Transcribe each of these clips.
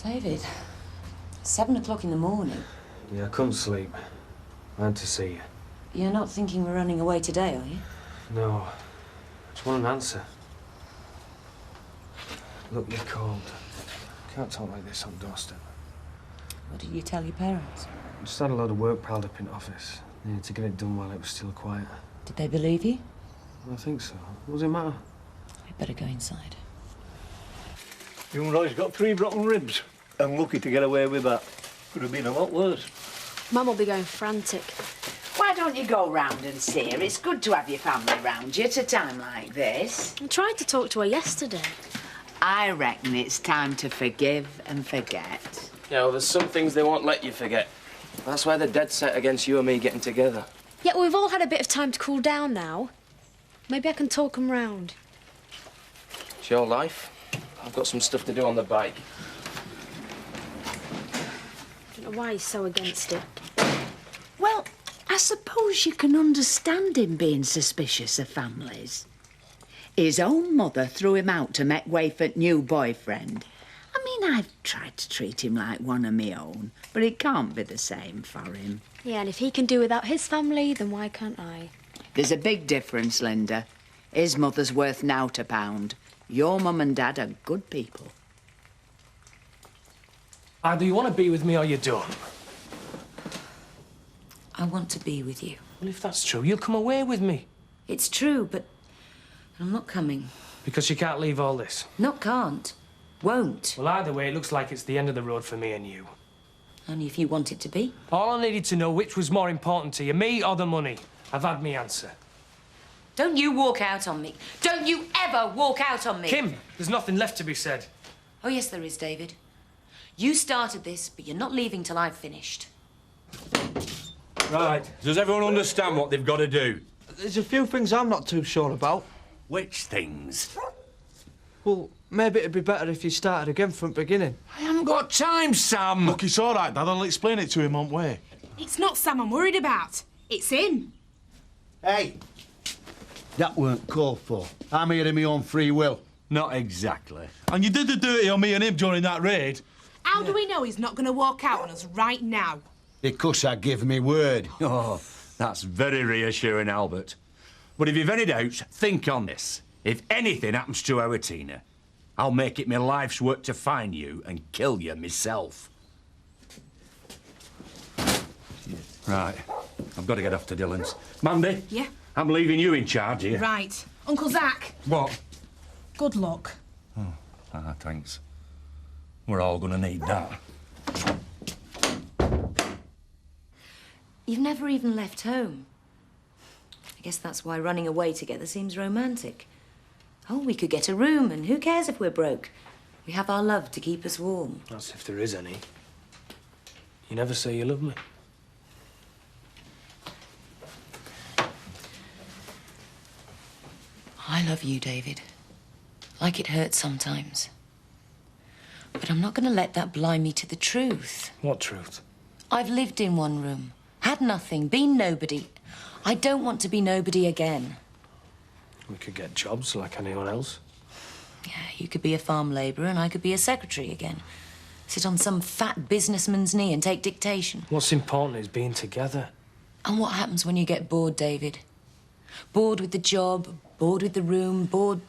David, 7 o'clock in the morning. Yeah, I couldn't sleep. I had to see you. You're not thinking we're running away today, are you? No. I just want an answer. Look, you're cold. Can't talk like this on doorstep. What did you tell your parents? I just had a load of work piled up in the office. Needed to get it done while it was still quiet. Did they believe you? I think so. What does it matter? We'd better go inside. Young Roy's got 3 broken ribs. I'm lucky to get away with that. Could have been a lot worse. Mum will be going frantic. Why don't you go round and see her? It's good to have your family round you at a time like this. I tried to talk to her yesterday. I reckon it's time to forgive and forget. Yeah, well, there's some things they won't let you forget. That's why they're dead set against you and me getting together. Yeah, we've all had a bit of time to cool down now. Maybe I can talk them round. It's your life. I've got some stuff to do on the bike. I don't know why he's so against it. Well, I suppose you can understand him being suspicious of families. His own mother threw him out to make way for new boyfriend. I mean, I've tried to treat him like one of my own, but it can't be the same for him. Yeah, and if he can do without his family, then why can't I? There's a big difference, Linda. His mother's worth nought a pound. Your mum and dad are good people. Either you want to be with me or you don't. I want to be with you. Well, if that's true, you'll come away with me. It's true, but I'm not coming. Because you can't leave all this. Not can't. Won't. Well, either way, it looks like it's the end of the road for me and you. Only if you want it to be. All I needed to know which was more important to you, me or the money. I've had my answer. Don't you walk out on me. Don't you ever walk out on me. Kim, there's nothing left to be said. Oh, yes, there is, David. You started this, but you're not leaving till I've finished. Right. Does everyone understand what they've got to do? There's a few things I'm not too sure about. Which things? Well, maybe it'd be better if you started again from the beginning. I haven't got time, Sam. Look, it's all right, Dad. I'll explain it to him on way. It's not Sam I'm worried about. It's him. Hey, that weren't called for. I'm here of my own free will. Not exactly. And you did the dirty on me and him during that raid. How do we know he's not going to walk out on us right now? Because I give me word. Oh, that's very reassuring, Albert. But if you've any doubts, think on this. If anything happens to our Tina, I'll make it my life's work to find you and kill you myself. Right. I've got to get off to Dylan's. Mandy? Yeah? I'm leaving you in charge here. Right. Uncle Zach. What? Good luck. Oh, thanks. We're all going to need that. You've never even left home. I guess that's why running away together seems romantic. Oh, we could get a room, and who cares if we're broke? We have our love to keep us warm. That's if there is any. You never say you love me. I love you, David. Like it hurts sometimes. But I'm not going to let that blind me to the truth. What truth? I've lived in one room, had nothing, been nobody. I don't want to be nobody again. We could get jobs like anyone else. Yeah, you could be a farm labourer and I could be a secretary again. Sit on some fat businessman's knee and take dictation. What's important is being together. And what happens when you get bored, David? Bored with the job, bored with the room, bored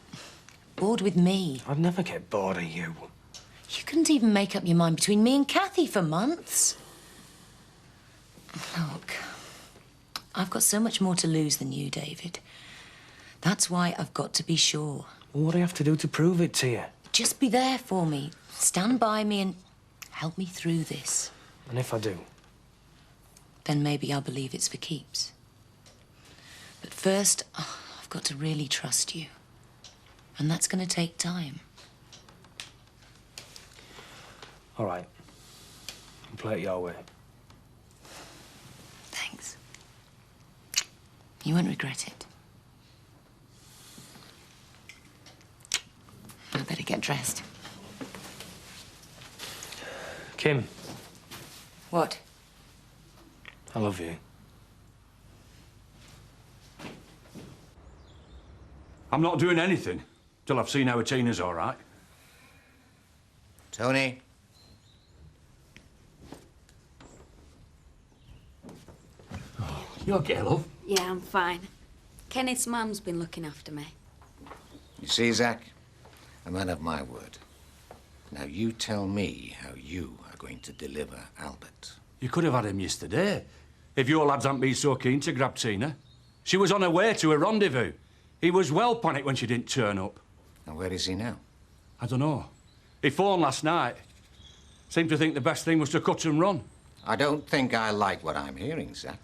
with me. I'd never get bored of you. You couldn't even make up your mind between me and Kathy for months. Look, I've got so much more to lose than you, David. That's why I've got to be sure. Well, what do you have to do to prove it to you? Just be there for me. Stand by me and help me through this. And if I do? Then maybe I'll believe it's for keeps. But first, I've got to really trust you. And that's going to take time. All right. I'll play it your way. Thanks. You won't regret it. I better get dressed. Kim. What? I love you. I'm not doing anything till I've seen how Tina's all right. Tony, You okay, love? Yeah, I'm fine. Kenneth's mum's been looking after me. You see, Zach? A man of my word. Now you tell me how you are going to deliver Albert. You could have had him yesterday, if your lads hadn't been so keen to grab Tina. She was on her way to a rendezvous. He was well panicked when she didn't turn up. And where is he now? I don't know. He phoned last night. Seemed to think the best thing was to cut and run. I don't think I like what I'm hearing, Zach.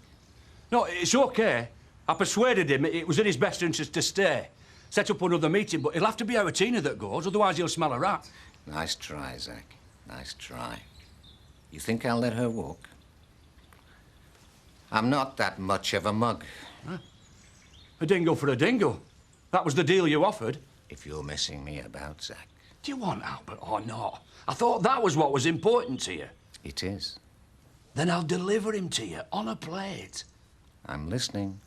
No, it's okay. I persuaded him it was in his best interest to stay. Set up another meeting, but he'll have to be our Tina that goes, otherwise he'll smell a rat. Nice try, Zach. Nice try. You think I'll let her walk? I'm not that much of a mug. Huh? A dingo for a dingo. That was the deal you offered. If you're messing me about, Zach. Do you want Albert or not? I thought that was what was important to you. It is. Then I'll deliver him to you on a plate. I'm listening.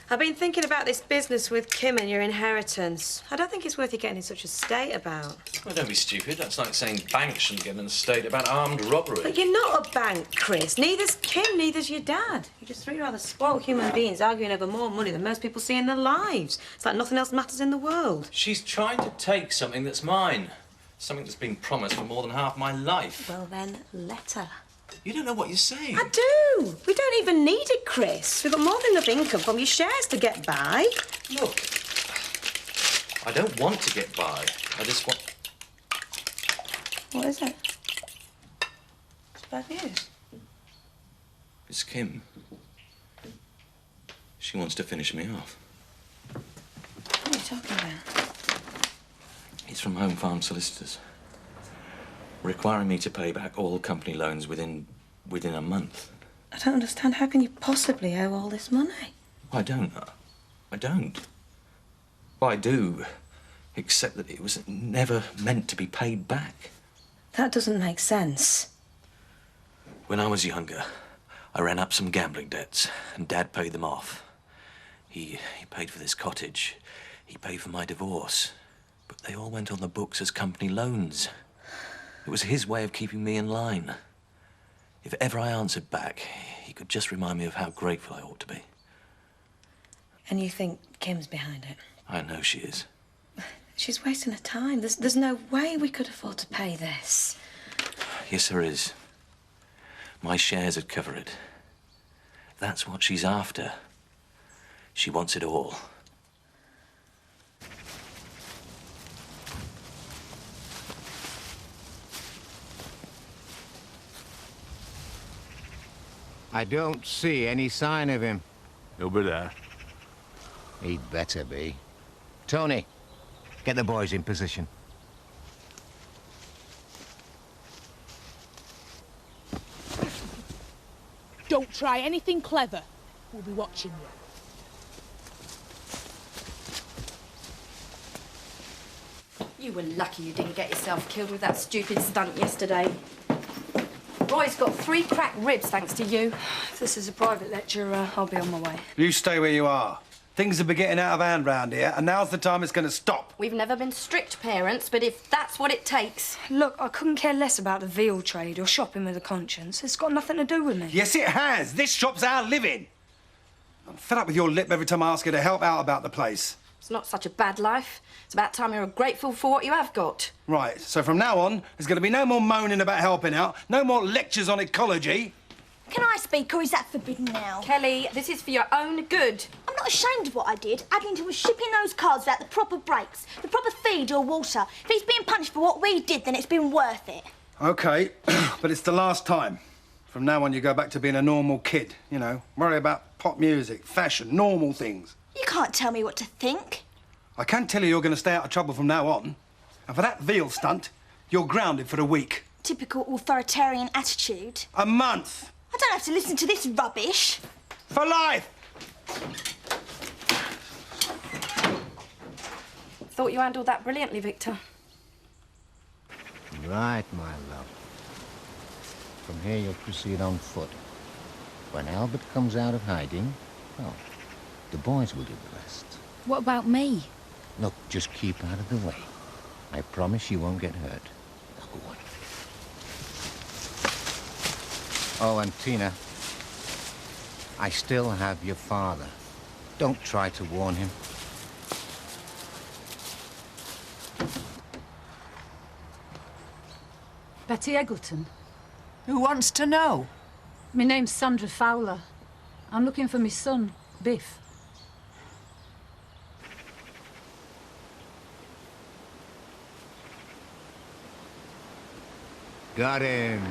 I've been thinking about this business with Kim and your inheritance. I don't think it's worth you getting in such a state about. Well, don't be stupid. That's like saying banks shouldn't get in a state about armed robbery. But you're not a bank, Chris. Neither's Kim, neither's your dad. You're just three rather spoiled human beings arguing over more money than most people see in their lives. It's like nothing else matters in the world. She's trying to take something that's mine. Something that's been promised for more than half my life. Well, then, let her. You don't know what you're saying. I do. We don't even need it, Chris. We've got more than enough income from your shares to get by. Look, I don't want to get by. I just want... What is it? It's bad news. It's Kim. She wants to finish me off. What are you talking about? It's from Home Farm Solicitors. Requiring me to pay back all company loans within a month. I don't understand. How can you possibly owe all this money? I don't. I don't. Well, I do, except that it was never meant to be paid back. That doesn't make sense. When I was younger, I ran up some gambling debts, and Dad paid them off. He paid for this cottage. He paid for my divorce. But they all went on the books as company loans. It was his way of keeping me in line. If ever I answered back, he could just remind me of how grateful I ought to be. And you think Kim's behind it? I know she is. She's wasting her time. There's no way we could afford to pay this. Yes, there is. My shares would cover it. That's what she's after. She wants it all. I don't see any sign of him. He'll be there. He'd better be. Tony, get the boys in position. Don't try anything clever. We'll be watching you. You were lucky you didn't get yourself killed with that stupid stunt yesterday. Roy's got 3 cracked ribs thanks to you. If this is a private lecture, I'll be on my way. You stay where you are. Things have been getting out of hand round here, and now's the time it's going to stop. We've never been strict parents, but if that's what it takes... Look, I couldn't care less about the veal trade or shopping with a conscience. It's got nothing to do with me. Yes, it has. This shop's our living. I'm fed up with your lip every time I ask you to help out about the place. It's not such a bad life. It's about time you're grateful for what you have got. Right, so from now on, there's going to be no more moaning about helping out, no more lectures on ecology. Can I speak, or is that forbidden now? Kelly, this is for your own good. I'm not ashamed of what I did. Addington was shipping those cars without the proper brakes, the proper feed or water. If he's being punished for what we did, then it's been worth it. OK, but it's the last time. From now on, you go back to being a normal kid, you know. Worry about pop music, fashion, normal things. You can't tell me what to think. I can tell you you're going to stay out of trouble from now on. And for that veal stunt, you're grounded for a week. Typical authoritarian attitude. A month. I don't have to listen to this rubbish. For life! Thought you handled that brilliantly, Victor. Right, my love. From here, you'll proceed on foot. When Albert comes out of hiding, well, the boys will do the rest. What about me? Look, just keep out of the way. I promise you won't get hurt. Now, go on. Oh, and Tina, I still have your father. Don't try to warn him. Betty Eggleton. Who wants to know? My name's Sandra Fowler. I'm looking for my son, Biff. Got him.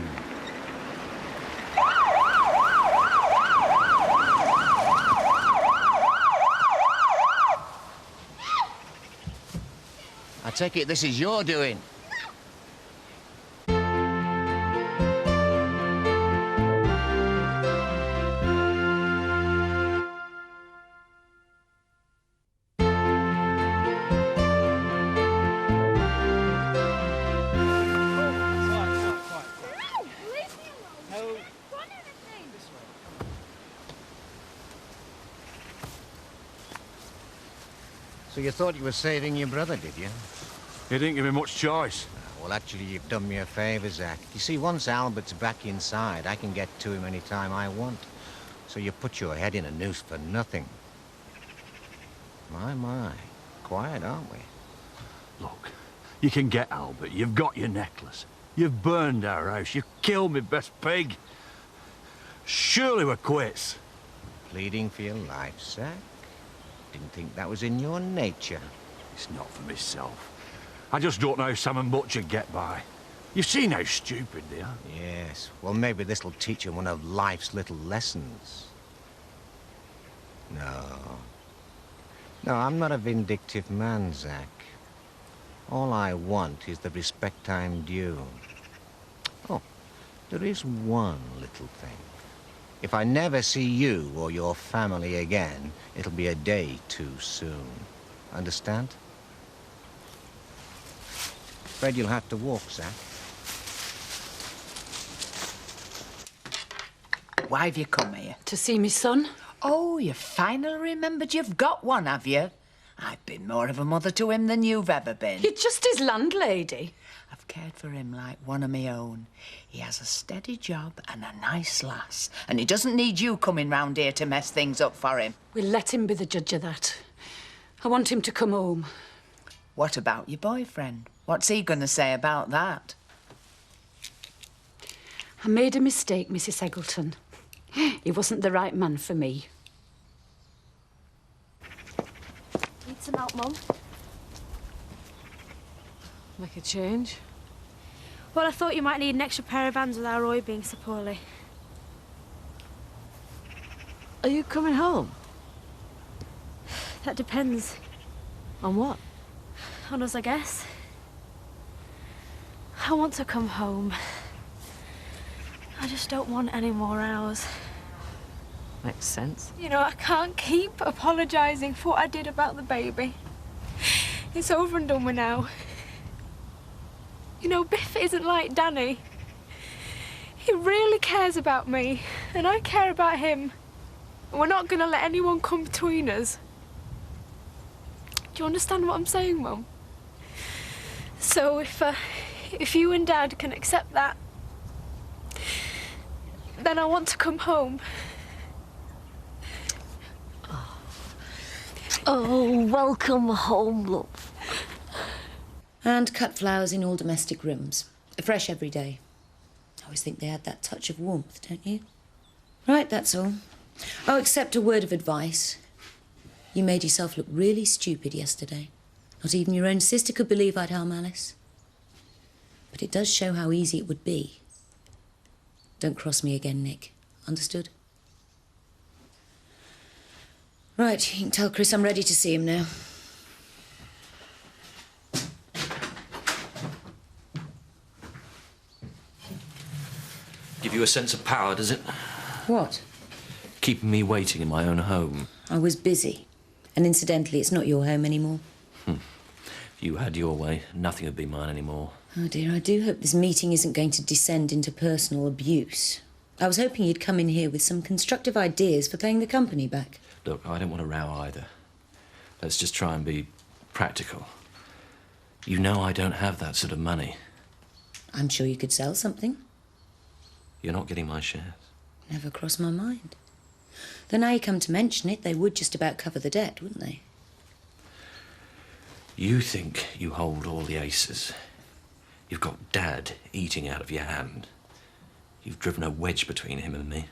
I take it this is your doing. So you thought you were saving your brother, did you? You didn't give me much choice. Well, actually, you've done me a favour, Zach. You see, once Albert's back inside, I can get to him any time I want. So you put your head in a noose for nothing. My. Quiet, aren't we? Look, you can get Albert. You've got your necklace. You've burned our house. You've killed me best pig. Surely we're quits. Pleading for your life, Zach? Didn't think that was in your nature. It's not for myself. I just don't know how Sam and Butch would get by. You've seen how stupid they are. Yes, well, maybe this'll teach him one of life's little lessons. No, I'm not a vindictive man, Zach. All I want is the respect I'm due. Oh, there is one little thing. If I never see you or your family again, it'll be a day too soon. Understand? Afraid you'll have to walk, Zach. Why have you come here? To see me son. Oh, you finally remembered you've got one, have you? I've been more of a mother to him than you've ever been. You're just his landlady. I've cared for him like one of my own. He has a steady job and a nice lass, and he doesn't need you coming round here to mess things up for him. We'll let him be the judge of that. I want him to come home. What about your boyfriend? What's he going to say about that? I made a mistake, Mrs. Eggleton. He wasn't the right man for me. Need some help, Mum? Make a change? Well, I thought you might need an extra pair of hands with our Roy being so poorly. Are you coming home? That depends. On what? On us, I guess. I want to come home. I just don't want any more hours. Makes sense. You know, I can't keep apologising for what I did about the baby. It's over and done with now. You know, Biff isn't like Danny. He really cares about me, and I care about him. And we're not going to let anyone come between us. Do you understand what I'm saying, Mum? So if you and Dad can accept that, then I want to come home. Oh, welcome home, love. And cut flowers in all domestic rooms. Fresh every day. I always think they add that touch of warmth, don't you? Right, that's all. Oh, except a word of advice. You made yourself look really stupid yesterday. Not even your own sister could believe I'd harm Alice. But it does show how easy it would be. Don't cross me again, Nick. Understood? Right, you can tell Chris I'm ready to see him now. Give you a sense of power, does it? What? Keeping me waiting in my own home. I was busy. And incidentally, it's not your home anymore. If you had your way, nothing would be mine anymore. Oh, dear, I do hope this meeting isn't going to descend into personal abuse. I was hoping you'd come in here with some constructive ideas for paying the company back. Look, I don't want to row either. Let's just try and be practical. You know I don't have that sort of money. I'm sure you could sell something. You're not getting my shares. Never crossed my mind. Though now you come to mention it, they would just about cover the debt, wouldn't they? You think you hold all the aces. You've got Dad eating out of your hand. You've driven a wedge between him and me.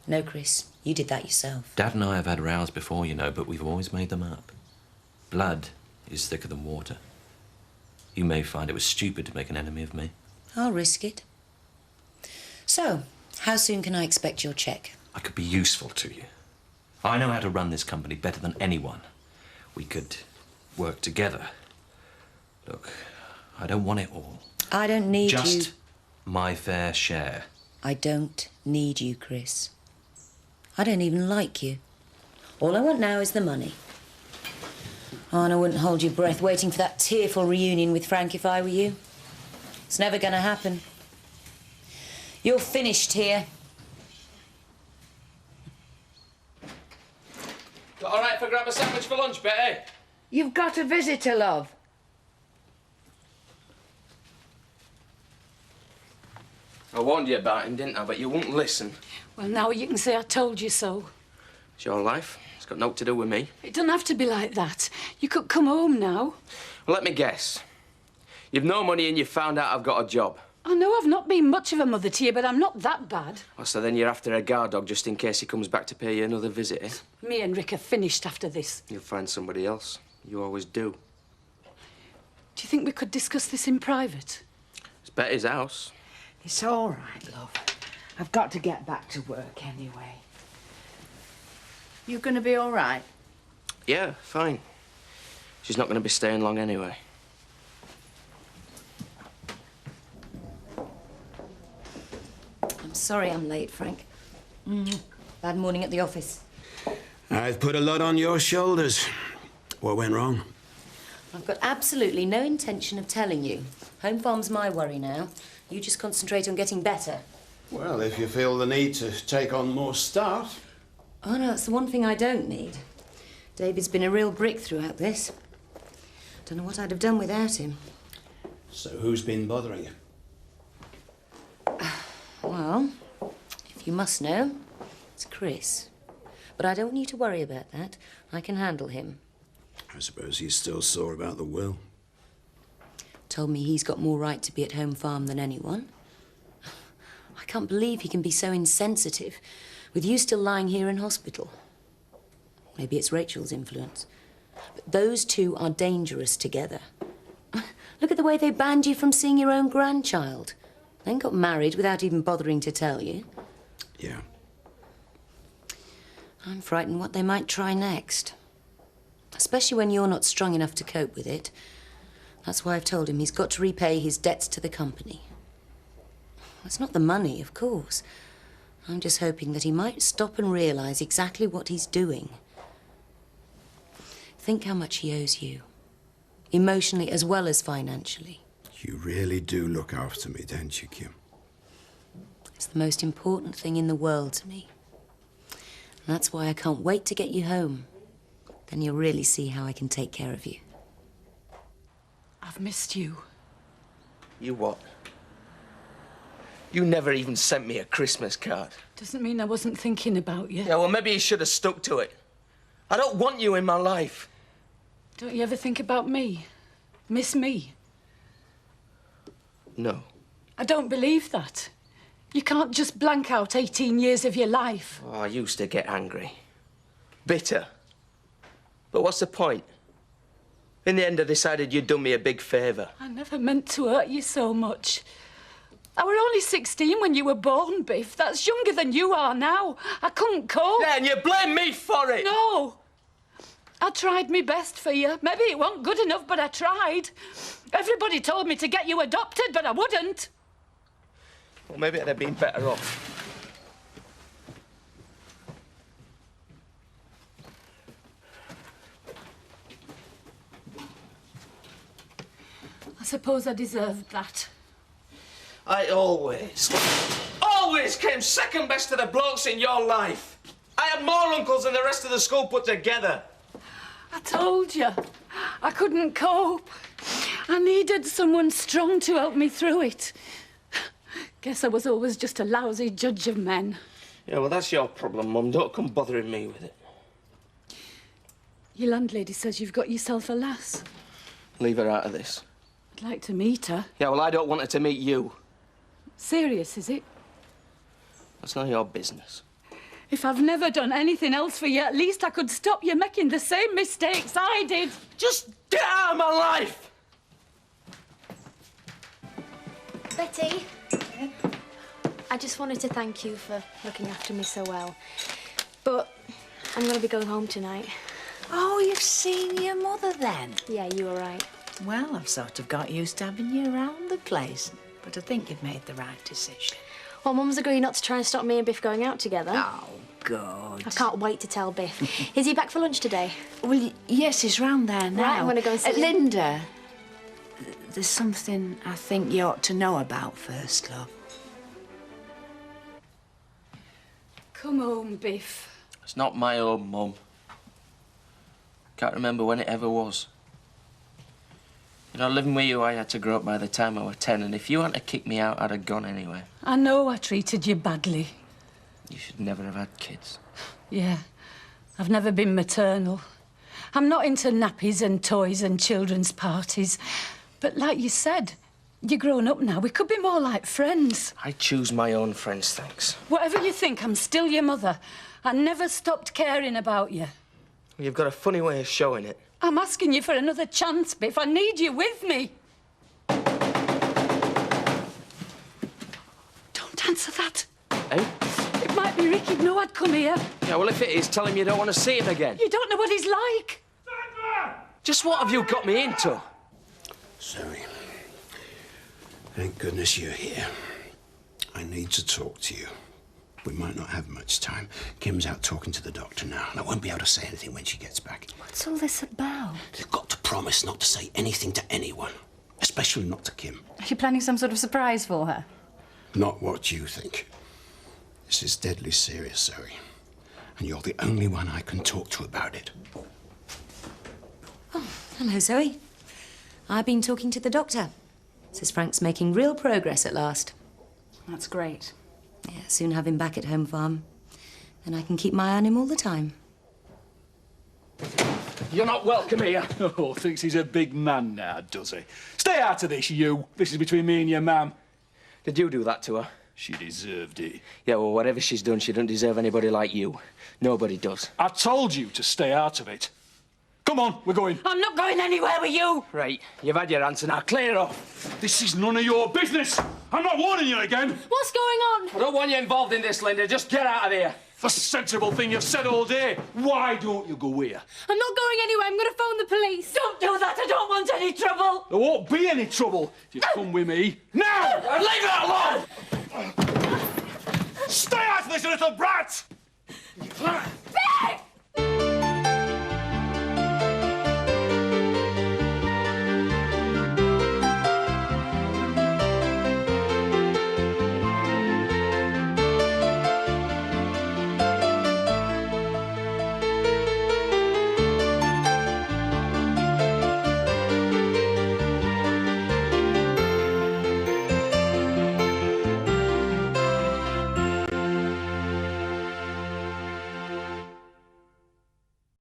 No, Chris. You did that yourself. Dad and I have had rows before, you know, but we've always made them up. Blood is thicker than water. You may find it was stupid to make an enemy of me. I'll risk it. So, how soon can I expect your cheque? I could be useful to you. I know how to run this company better than anyone. We could work together. Look, I don't want it all. I don't need you. Just my fair share. I don't need you, Chris. I don't even like you. All I want now is the money. Oh, and I wouldn't hold your breath waiting for that tearful reunion with Frank if I were you. It's never going to happen. You're finished here. All right if I grab a sandwich for lunch, Betty? You've got a visitor, love. I warned you about him, didn't I? But you wouldn't listen. Well, now you can say I told you so. It's your life. It's got naught to do with me. It doesn't have to be like that. You could come home now. Well, let me guess. You've no money and you've found out I've got a job. I know I've not been much of a mother to you, but I'm not that bad. Oh, so then you're after a guard dog just in case he comes back to pay you another visit, eh? Me and Rick are finished after this. You'll find somebody else. You always do. Do you think we could discuss this in private? It's Betty's house. It's all right, love. I've got to get back to work anyway. You going to be all right? Yeah, fine. She's not going to be staying long anyway. I'm sorry I'm late, Frank. Bad morning at the office. I've put a lot on your shoulders. What went wrong? I've got absolutely no intention of telling you. Home farm's my worry now. You just concentrate on getting better. Well, if you feel the need to take on more staff. Oh, no, that's the one thing I don't need. David's been a real brick throughout this. Don't know what I'd have done without him. So who's been bothering you? Well, if you must know, it's Chris. But I don't want you to worry about that. I can handle him. I suppose he's still sore about the will. Told me he's got more right to be at home farm than anyone. I can't believe he can be so insensitive, with you still lying here in hospital. Maybe it's Rachel's influence. But those two are dangerous together. Look at the way they banned you from seeing your own grandchild. Then got married without even bothering to tell you. Yeah. I'm frightened what they might try next. Especially when you're not strong enough to cope with it. That's why I've told him he's got to repay his debts to the company. It's not the money, of course. I'm just hoping that he might stop and realise exactly what he's doing. Think how much he owes you. Emotionally as well as financially. You really do look after me, don't you, Kim? It's the most important thing in the world to me. And that's why I can't wait to get you home. Then you'll really see how I can take care of you. I've missed you. You what? You never even sent me a Christmas card. Doesn't mean I wasn't thinking about you. Yeah, well, maybe you should have stuck to it. I don't want you in my life. Don't you ever think about me? Miss me? No. I don't believe that. You can't just blank out 18 years of your life. Oh, I used to get angry. Bitter. But what's the point? In the end, I decided you'd done me a big favour. I never meant to hurt you so much. I were only 16 when you were born, Biff. That's younger than you are now. I couldn't cope. Yeah, and you blame me for it! No! I tried my best for you. Maybe it wasn't good enough, but I tried. Everybody told me to get you adopted, but I wouldn't. Well, maybe I'd have been better off. I suppose I deserved that. I always came second best to the blokes in your life. I had more uncles than the rest of the school put together. I told you. I couldn't cope. I needed someone strong to help me through it. Guess I was always just a lousy judge of men. Yeah, well, that's your problem, Mum. Don't come bothering me with it. Your landlady says you've got yourself a lass. Leave her out of this. I'd like to meet her. Yeah, well, I don't want her to meet you. Serious, is it? That's none of your business. If I've never done anything else for you, at least I could stop you making the same mistakes I did. Just get out of my life! Betty, I just wanted to thank you for looking after me so well. But I'm going to be going home tonight. Oh, you've seen your mother then? Yeah, you were right. Well, I've sort of got used to having you around the place, but I think you've made the right decision. Well, Mum's agreed not to try and stop me and Biff going out together. Oh, good. I can't wait to tell Biff. Is he back for lunch today? Well, yes, he's round there now. Right, I'm going to go and see him. Linda, there's something I think you ought to know about first, love. Come home, Biff. It's not my home, Mum. Can't remember when it ever was. You know, living with you, I had to grow up by the time I was 10, and if you hadn't kicked me out, I'd have gone anyway. I know I treated you badly. You should never have had kids. Yeah, I've never been maternal. I'm not into nappies and toys and children's parties. But like you said, you're grown up now. We could be more like friends. I choose my own friends, thanks. Whatever you think, I'm still your mother. I never stopped caring about you. You've got a funny way of showing it. I'm asking you for another chance, Biff. I need you with me. Don't answer that. Eh? It might be Ricky. No, I'd come here. Yeah, well, if it is, tell him you don't want to see him again. You don't know what he's like. Just what have you got me into? Zoe, thank goodness you're here. I need to talk to you. We might not have much time. Kim's out talking to the doctor now, and I won't be able to say anything when she gets back. What's all this about? You've got to promise not to say anything to anyone, especially not to Kim. Are you planning some sort of surprise for her? Not what you think. This is deadly serious, Zoe. And you're the only one I can talk to about it. Oh, hello, Zoe. I've been talking to the doctor. Says Frank's making real progress at last. That's great. Yeah, soon have him back at home farm. Then I can keep my eye on him all the time. You're not welcome here. Oh, thinks he's a big man now, does he? Stay out of this, you. This is between me and your mam. Did you do that to her? She deserved it. Yeah, well, whatever she's done, she doesn't deserve anybody like you. Nobody does. I told you to stay out of it. Come on, we're going. I'm not going anywhere with you. Right, you've had your answer now. Clear off. This is none of your business. I'm not warning you again. What's going on? I don't want you involved in this, Linda. Just get out of here. The sensible thing you've said all day. Why don't you go here? I'm not going anywhere. I'm going to phone the police. Don't do that. I don't want any trouble. There won't be any trouble if you come with me. Now! Leave it alone! Stay out of this, little brat! Biff!